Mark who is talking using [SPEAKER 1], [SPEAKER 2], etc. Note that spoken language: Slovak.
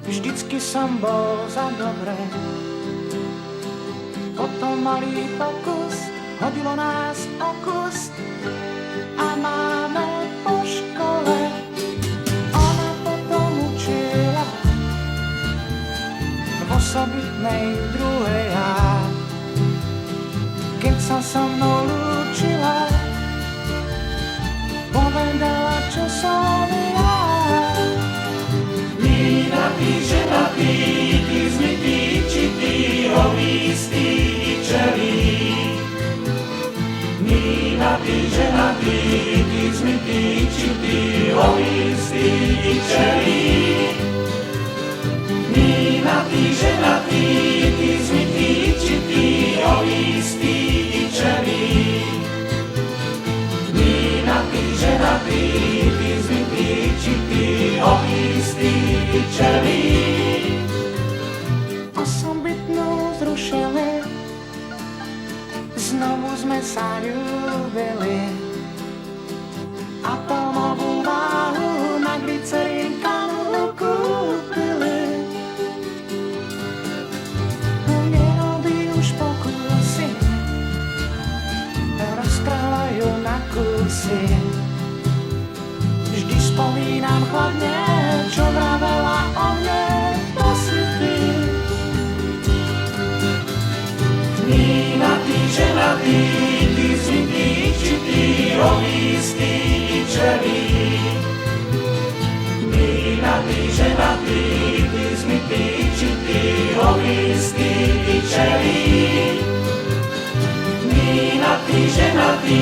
[SPEAKER 1] vždycky som bol za dobré. Potom malý pokus, hodilo nás o kus a máme po škole. Ona potom učila v osobitnej druhej A. Keď sa so mnou lúčila, povedala, čo som ja.
[SPEAKER 2] Mínatý, ženatý, ty zmytý, čitý, hovistý i čelý. Mínatý, ženatý, ty zmytý, čitý, hovistý i čelý. Mínatý, ženatý, ty zmytý, čitý, hovistý i čelý. Mínatý, ženatý, ty zmytý, čitý, hovistý i čelý.
[SPEAKER 1] Osobitnú zrušili, znovu sme sa ľúbili. Atomovú váhu na glycerín kanu kúpili. Nerobí už pokusy, rozprávajú na kusy. Vždy spomínam chladne, čo vravela o mne, to si ty.
[SPEAKER 2] Mínatý, ženatý, ty zmytý, čitý, hovistý i čelý. Mínatý, ženatý, ty zmytý, čitý, hovistý i čelý. Mínatý, ženatý,